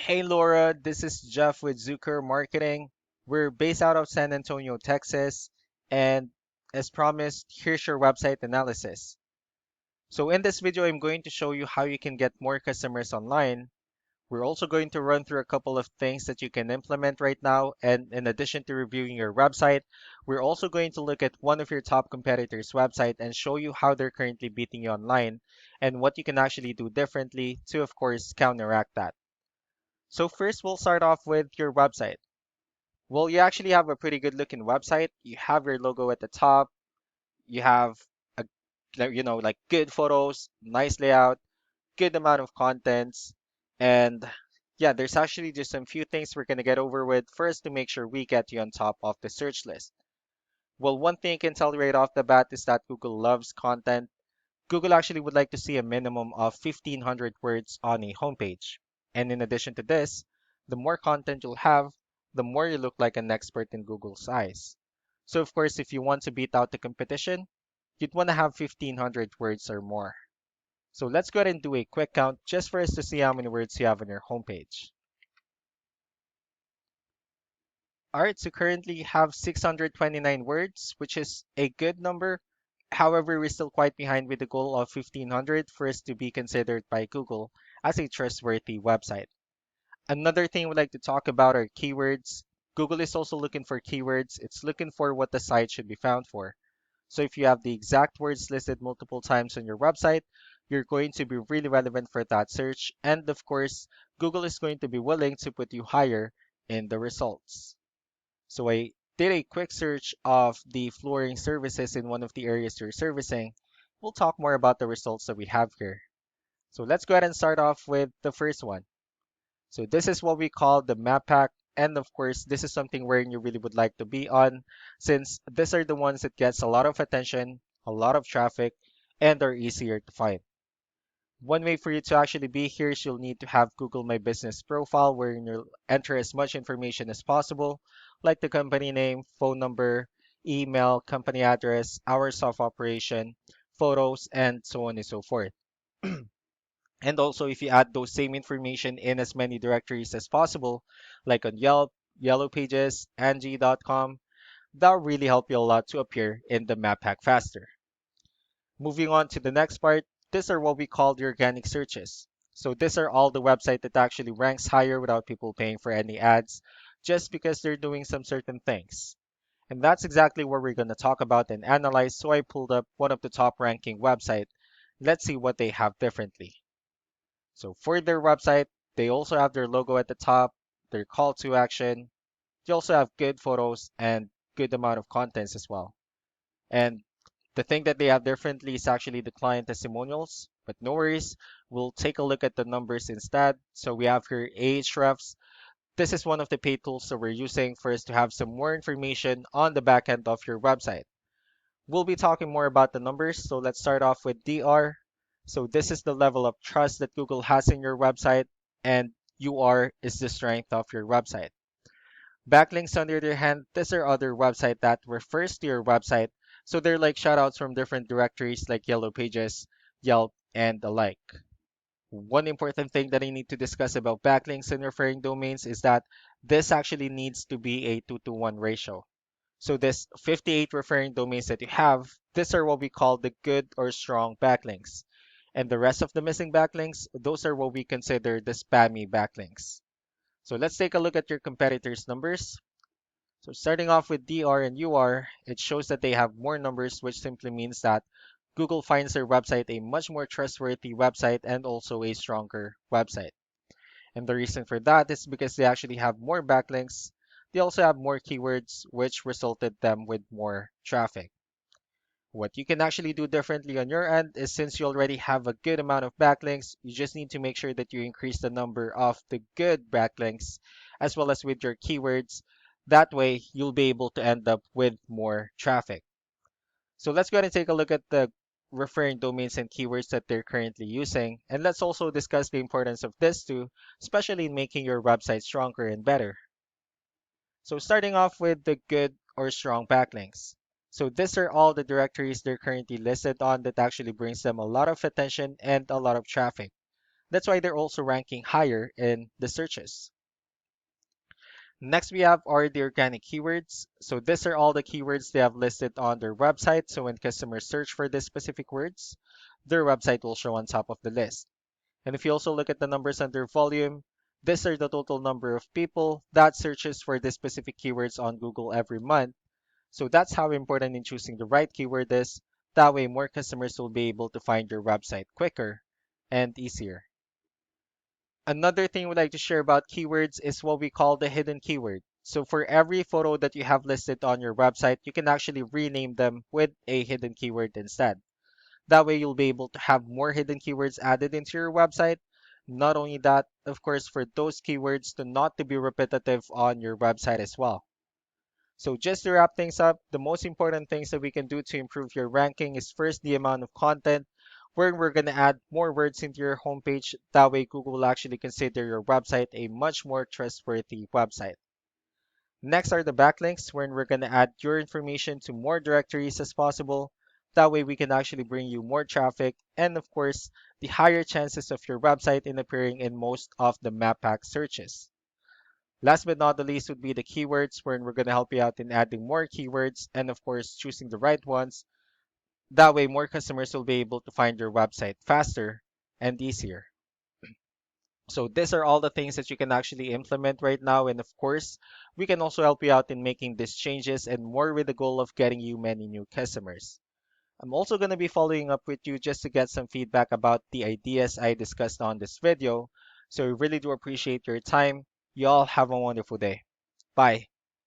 Hey Laura, this is Jeff with Zucker Marketing. We're based out of San Antonio, Texas, and as promised, here's your website analysis. So in this video, I'm going to show you how you can get more customers online. We're also going to run through a couple of things that you can implement right now, and in addition to reviewing your website, we're also going to look at one of your top competitors' website and show you how they're currently beating you online and what you can actually do differently to, of course, counteract that. So first, we'll start off with your website. Well, you actually have a pretty good looking website. You have your logo at the top. You have a, like good photos, nice layout, good amount of contents, and yeah, there's actually just some few things we're gonna get over with first to make sure we get you on top of the search list. Well, one thing I can tell you right off the bat is that Google loves content. Google actually would like to see a minimum of 1,500 words on a homepage. And in addition to this, the more content you'll have, the more you look like an expert in Google's eyes. So of course, if you want to beat out the competition, you'd want to have 1,500 words or more. So let's go ahead and do a quick count just for us to see how many words you have on your homepage. All right, so currently you have 629 words, which is a good number. However, we're still quite behind with the goal of 1,500 for us to be considered by Google as a trustworthy website. Another thing we'd like to talk about are keywords. Google is also looking for keywords. It's looking for what the site should be found for. So if you have the exact words listed multiple times on your website, you're going to be really relevant for that search. And of course, Google is going to be willing to put you higher in the results. So I did a quick search of the flooring services in one of the areas you're servicing. We'll talk more about the results that we have here. So let's go ahead and start off with the first one. So this is what we call the map pack. And of course, this is something where you really would like to be on, since these are the ones that gets a lot of attention, a lot of traffic, and are easier to find. One way for you to actually be here is you'll need to have Google My Business profile where you'll enter as much information as possible, like the company name, phone number, email, company address, hours of operation, photos, and so on and so forth. And also, if you add those same information in as many directories as possible, like on Yelp, Yellow Pages, Angie.com, that'll really help you a lot to appear in the map pack faster. Moving on to the next part, these are what we call the organic searches. So these are all the website that actually ranks higher without people paying for any ads, just because they're doing some certain things. And that's exactly what we're going to talk about and analyze. So I pulled up one of the top ranking website. Let's see what they have differently. So for their website, they also have their logo at the top, their call to action. They also have good photos and good amount of contents as well. And the thing that they have differently is actually the client testimonials, but no worries. We'll take a look at the numbers instead. So we have here Ahrefs. This is one of the paid tools that we're using for us to have some more information on the back end of your website. We'll be talking more about the numbers. So let's start off with DR. So this is the level of trust that Google has in your website, and UR is the strength of your website. Backlinks, on the other hand, these are other website that refers to your website. So they're like shoutouts from different directories like Yellow Pages, Yelp, and the like. One important thing that I need to discuss about backlinks and referring domains is that this actually needs to be a 2-to-1 ratio. So this 58 referring domains that you have, these are what we call the good or strong backlinks. And the rest of the missing backlinks, those are what we consider the spammy backlinks. So let's take a look at your competitors' numbers. So starting off with DR and UR, it shows that they have more numbers, which simply means that Google finds their website a much more trustworthy website and also a stronger website. And the reason for that is because they actually have more backlinks. They also have more keywords, which resulted them with more traffic. What you can actually do differently on your end is since you already have a good amount of backlinks, you just need to make sure that you increase the number of the good backlinks as well as with your keywords. That way, you'll be able to end up with more traffic. So let's go ahead and take a look at the referring domains and keywords that they're currently using. And let's also discuss the importance of this too, especially in making your website stronger and better. So starting off with the good or strong backlinks. So these are all the directories they're currently listed on that actually brings them a lot of attention and a lot of traffic. That's why they're also ranking higher in the searches. Next, we have are the organic keywords. So these are all the keywords they have listed on their website. So when customers search for these specific words, their website will show on top of the list. And if you also look at the numbers under volume, these are the total number of people that searches for these specific keywords on Google every month. So that's how important in choosing the right keyword is. That way, more customers will be able to find your website quicker and easier. Another thing we'd like to share about keywords is what we call the hidden keyword. So for every photo that you have listed on your website, you can actually rename them with a hidden keyword instead. That way you'll be able to have more hidden keywords added into your website. Not only that, of course, for those keywords to not to be repetitive on your website as well. So just to wrap things up, the most important things that we can do to improve your ranking is first the amount of content, where we're going to add more words into your homepage. That way Google will actually consider your website a much more trustworthy website. Next are the backlinks, wherein we're going to add your information to more directories as possible. That way we can actually bring you more traffic and of course the higher chances of your website in appearing in most of the map pack searches. Last but not the least would be the keywords, wherein we're going to help you out in adding more keywords and of course choosing the right ones. That way more customers will be able to find your website faster and easier. So these are all the things that you can actually implement right now. And of course, we can also help you out in making these changes and more with the goal of getting you many new customers. I'm also going to be following up with you just to get some feedback about the ideas I discussed on this video. So we really do appreciate your time. You all have a wonderful day. Bye.